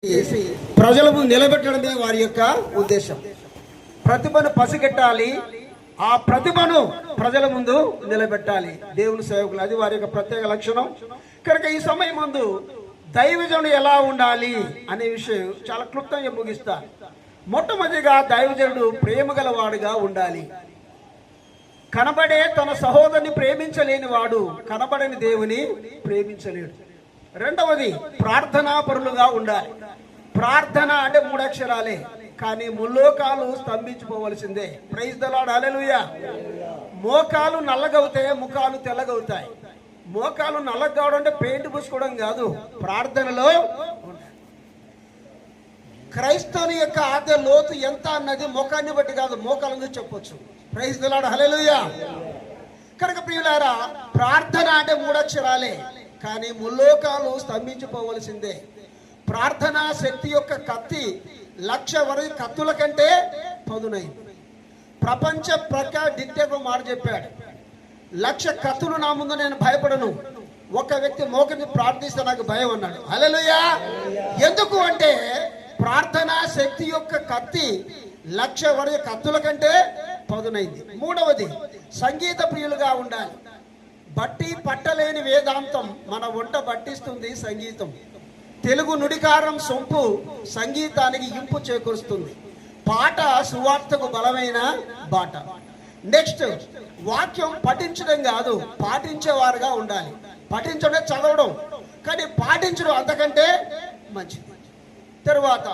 ప్రజల ముందు నిలబెట్టడమే వారి యొక్క ఉద్దేశం. ప్రతిభను పసిగట్టాలి, ఆ ప్రతిభను ప్రజల ముందు నిలబెట్టాలి దేవుని సేవకులు. అది వారి యొక్క ప్రత్యేక లక్షణం. కనుక ఈ సమయం ముందు దైవజనుడు ఎలా ఉండాలి అనే విషయం చాలా క్లుప్తంగా ముగిస్తాను. మొట్టమొదటిగా దైవజనుడు ప్రేమ గలవాడుగా ఉండాలి. కనబడే తన సహోదరుని ప్రేమించలేని వాడు కనబడని దేవుని ప్రేమించలేడు. రెండవది ప్రార్థనా పరులుగా ఉండాలి. ప్రార్థన అంటే 3 అక్షరాలే, కానీ ముల్లోకాలు స్తంభించిపోవలసిందే. ప్రైజ్ ద లార్డ్, హల్లెలూయా. మోకాలు నల్లగవుతాయి, ముఖాలు తెల్లగవుతాయి. మోకాలు నల్లగా కావడం అంటే పెయింట్ పూసుకోవడం కాదు, ప్రార్థనలో క్రైస్తవుని యొక్క ఆద్య లోతు ఎంత అన్నది ముఖాన్ని బట్టి కాదు, మోకాలను చెప్పొచ్చు. ప్రైజ్ ద లార్డ్, హల్లెలూయా. కనుక ప్రియులారా, ప్రార్థన అంటే 3 అక్షరాలే, కానీ ముల్లోకాలు స్తంభించిపోవలసిందే. ప్రార్థనా శక్తి యొక్క కత్తి 1,00,000 వరకు కత్తుల కంటే పదునైంది. ప్రపంచ డిక్టేటర్ మాట చెప్పాడు, 1,00,000 కత్తులు నా ముందు నేను భయపడను, ఒక వ్యక్తి మోకరిని ప్రార్థిస్తే నాకు భయం అన్నాడు. హల్లెలూయా. ఎందుకు అంటే ప్రార్థనా శక్తి యొక్క కత్తి 1,00,000 వరకు కత్తుల కంటే పదునైంది. మూడవది సంగీత ప్రియులుగా ఉండాలి. బట్టి పట్టలేని వేదాంతం మన వంట పట్టిస్తుంది సంగీతం. తెలుగు నుడికారం సొంపు సంగీతానికి ఇంపు చేకూరుస్తుంది. పాట సువార్తకు బలమైన బాట. నెక్స్ట్, వాక్యం పఠించడం కాదు, పాటించేవారుగా ఉండాలి. పఠించడం చదవడం, కానీ పాటించడం అంతకంటే మంచిది. తరువాత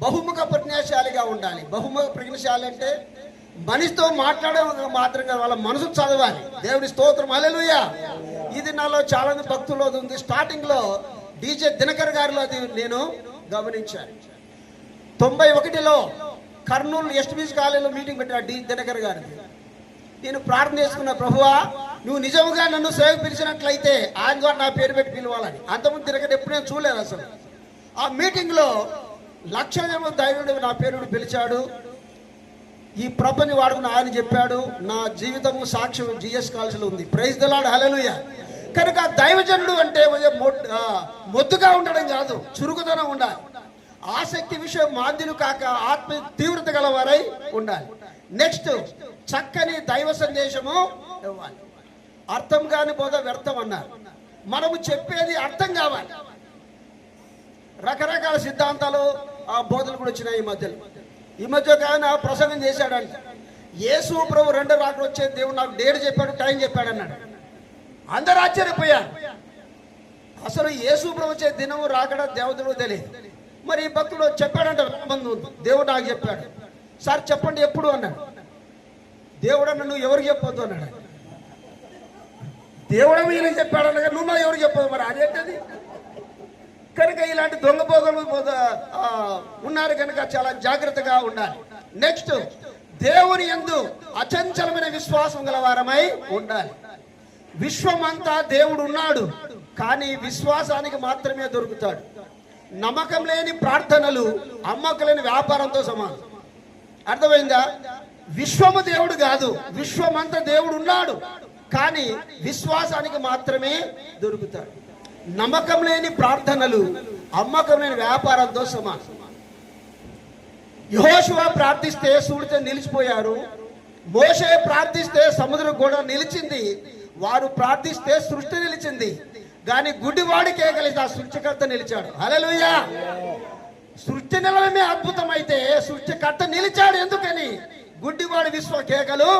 బహుముఖ ప్రజ్ఞాశాలిగా ఉండాలి. బహుముఖ ప్రజ్ఞాశాలి అంటే మనిషితో మాట్లాడడం మాత్రంగా వాళ్ళ మనసు చదవాలి. దేవుని స్తోత్రం, హల్లెలూయా. ఇది నాలో చాలా భక్తుల్లో ఉంది. స్టార్టింగ్ లో DJ దినకర్ గారిలో అది నేను గమనించాను. 91లో కర్నూలు ఎస్టీబీసీ కాలేజీలో మీటింగ్ పెట్టాడు దినకర్ గారు. నేను ప్రార్థన చేసుకున్న, ప్రభువా నువ్వు నిజంగా నన్ను సేవ పిలిచినట్లయితే ఆయన ద్వారా నా పేరు పెట్టి పిలవాలని. అంతకుముందు దినకర్ ఎప్పుడు నేను చూడలేదు అసలు. ఆ మీటింగ్ లో 1,00,000 దైవుడు నా పేరు పిలిచాడు. ఈ ప్రపంచం వాడుకుని ఆయన చెప్పాడు. నా జీవితము సాక్ష్యం GS కాలేజీలో ఉంది. ప్రైజ్ ద లార్డ్, హల్లెలూయా. కనుక దైవజనుడు అంటే మొద్దుగా ఉండడం కాదు, చురుకుదనం ఉండాలి. ఆసక్తి విషయం మాంద్యులు కాక ఆత్మ తీవ్రత గలవారై ఉండాలి. నెక్స్ట్, చక్కని దైవ సందేశము ఇవ్వాలి. అర్థం కాని బోధ వ్యర్థం అన్నారు. మనము చెప్పేది అర్థం కావాలి. రకరకాల సిద్ధాంతాలు ఆ బోధలు కూడా వచ్చినాయి ఈ మధ్య ఆయన ప్రసంగం చేశాడంట. యేసు ప్రభు 2 రాకడ వచ్చే దేవుడు నాకు డేట్ చెప్పాడు, టైం చెప్పాడు అన్నాడు. అందరూ ఆశ్చర్యపోయారు. అసలు యేసు ప్రభు వచ్చే దినము రాకడ దేవుడు తెలియదు. మరి ఈ భక్తుడు చెప్పాడంట, దేవుడు నాకు చెప్పాడు. సార్ చెప్పండి ఎప్పుడు అన్నాడు. దేవుడు అన్న, నువ్వు ఎవరికి చెప్పొద్దు అన్నాడు. దేవుడు వీళ్ళకి చెప్పాడు అన్నగా, నువ్వు నాకు ఎవరికి చెప్పదు. మరి అదేంటది? కనుక ఇలాంటి దొంగపోగలు ఉన్నారు కనుక చాలా జాగ్రత్తగా ఉండాలి. నెక్స్ట్, దేవుని యందు అచంచలమైన విశ్వాసం గలవారమై ఉండాలి. విశ్వమంతా దేవుడు ఉన్నాడు, కానీ విశ్వాసానికి మాత్రమే దొరుకుతాడు. నమ్మకం లేని ప్రార్థనలు అమ్మకం లేని వ్యాపారంతో సమానం. అర్థమైందా? విశ్వము దేవుడు కాదు, విశ్వమంతా దేవుడు ఉన్నాడు, కానీ విశ్వాసానికి మాత్రమే దొరుకుతాడు. నమ్మకం లేని ప్రార్థనలు అమ్మకం లేని వ్యాపారంతో సమానం. యెహోషువ ప్రార్థిస్తే సూడితో నిలిచిపోయారు. మోషే ప్రార్థిస్తే సముద్రం కూడా నిలిచింది. వారు ప్రార్థిస్తే సృష్టి నిలిచింది. కానీ గుడ్డివాడికే కలిసి ఆ సృష్టికర్త నిలిచాడు. హల్లెలూయా. సృష్టి నిలవమే అద్భుతం అయితే సృష్టికర్త నిలిచాడు. ఎందుకని? గుడ్డివాడి విశ్వ కేకలు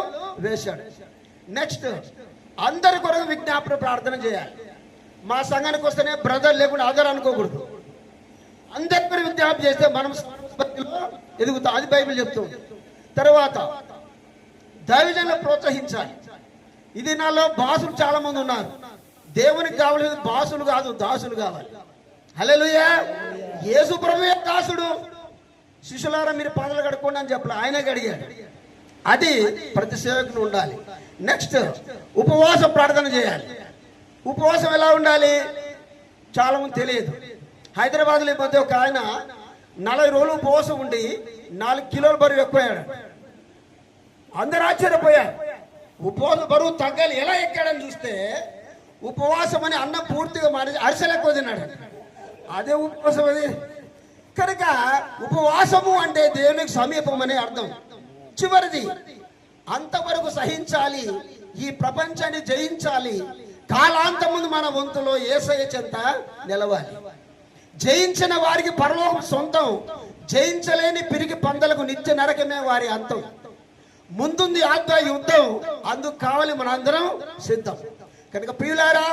వేశాడు. నెక్స్ట్, అందరి కొరకు విజ్ఞాపన ప్రార్థన చేయాలి. మా సంఘానికి వస్తేనే బ్రదర్ లేకుండా అదర్ అనుకోకూడదు. అందరి విజ్ఞాపన చేస్తే మనం ఎదుగుతాం. అది బైబిల్ చెప్తుంది. తర్వాత దైవజనులను ప్రోత్సహించాలి. ఇది నాలో బాసులు చాలా మంది ఉన్నారు. దేవునికి కావాల్సిన బాసులు కాదు, దాసులు కావాలి. హల్లెలూయా. యేసు ప్రభువే దాసుడు. శిష్యులారా మీరు పాదలు కడుక్కోండి అని చెప్పలే, ఆయనే కడిగాడు. అది ప్రతి సేవకులు ఉండాలి. నెక్స్ట్, ఉపవాస ప్రార్థన చేయాలి. ఉపవాసం ఎలా ఉండాలి చాలా మంది తెలియదు. హైదరాబాద్లో పోతే ఒక ఆయన 40 రోజులు ఉపవాసం ఉండి 4 కిలోల బరువు ఎక్కువయ్యాడు. అందరూ ఆశ్చర్యపోయారు. ఉపవాస బరువు తగ్గాలి, ఎలా ఎక్కాడని చూస్తే ఉపవాసం అని అన్నం పూర్తిగా మారి అరిసెలు ఎక్కువ తిన్నాడు. అదే ఉపవాసం అది. కనుక ఉపవాసము అంటే దేవునికి సమీపం అనే అర్థం. చివరిది, అంతవరకు సహించాలి, ఈ ప్రపంచాన్ని జయించాలి, కాలాంతం ముందు మన వంతులో యేసయ్య చెంత నిలవాలి. జయించిన వారికి పరలోకం సొంతం, జయించలేని పిరికి పందలకు నిత్య నరకమే వారి అంతం. ముందుంది ఆత్మ యుద్ధం, అందుకు కావాలి మనందరం సిద్ధం. కనుక ప్రియులారా,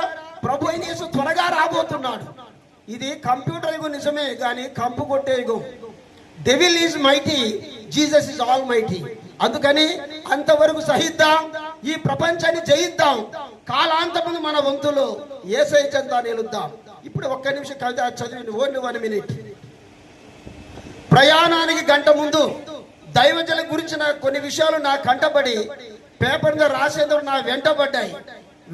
ప్రభు అయిన యేసు త్వరగా రాబోతున్నాడు. ఇది కంప్యూటర్ యుగం నిజమే, కానీ కంపు కొట్టే యుగం. Devil is mighty, Jesus is all mighty. అందుకని అంతవరకు సహిద్దాం, ఈ ప్రపంచాన్ని జయిద్దాం, కాలాంతమును మన వంతులో యేసయ్య చెంత నిలుద్దాం. ఇప్పుడు ఒక్క నిమిషం కవిత చదివింది, ఓన్లీ 1 minute. ప్రయాణానికి గంట ముందు దైవజనుల గురించిన కొన్ని విషయాలు నా కంటపడి పేపర్ మీద రాసేందుకు నా వెంటబడ్డాయి.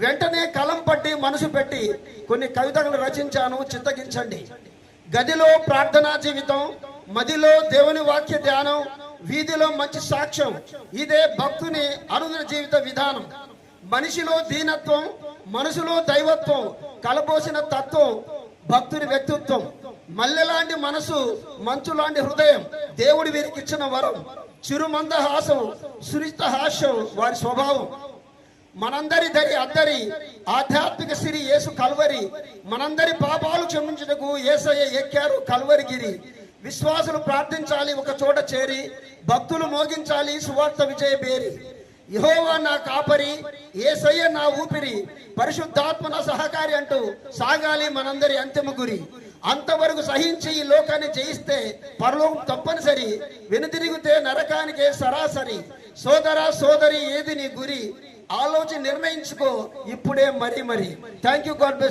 వెంటనే కలం పట్టి మనసు పెట్టి కొన్ని కవితలు రచించాను, చిత్తగించండి. గదిలో ప్రార్థనా జీవితం, మదిలో దేవుని వాక్య ధ్యానం, వీధిలో మంచి సాక్ష్యం, ఇదే భక్తుని అనుదిన జీవిత విధానం. మనిషిలో దీనత్వం, మనసులో దైవత్వం కలబోసిన తత్వం భక్తుని వ్యక్తిత్వం. మల్లెలాంటి మనసు, మంచు లాంటి హృదయం దేవుడి వీరికి ఇచ్చిన వరం. చిరుమంద హాసం, సునిశ్చిత హాస్యం వారి స్వభావం. మనందరి దరి అద్దరి ఆధ్యాత్మిక సిరి యేసు కల్వరి. మనందరి పాపాలు క్షమించుటకు యేసయ్య ఎక్కారు కల్వరిగిరి. విశ్వాసులు ప్రార్థించాలి ఒక చోట చేరి, భక్తులు మోగించాలి సువార్త విజయ బేరి. యెహోవా నా కాపరి, యేసయ్య నా ఊపిరి, పరిశుద్ధాత్మ నా సహకారి అంటూ సాగాలి మనందరి అంతిమ గురి. అంతవరకు సహించి ఈ లోకాన్ని జయిస్తే పరలోకం తప్పనిసరి, వెనుతిరిగితే నరకానికే సరాసరి. సోదరా సోదరి, ఏది నీ గురి? ఆలోచన నిర్ణయించుకో ఇప్పుడే. మరి థ్యాంక్ యూ, గాడ్ బ్లెస్.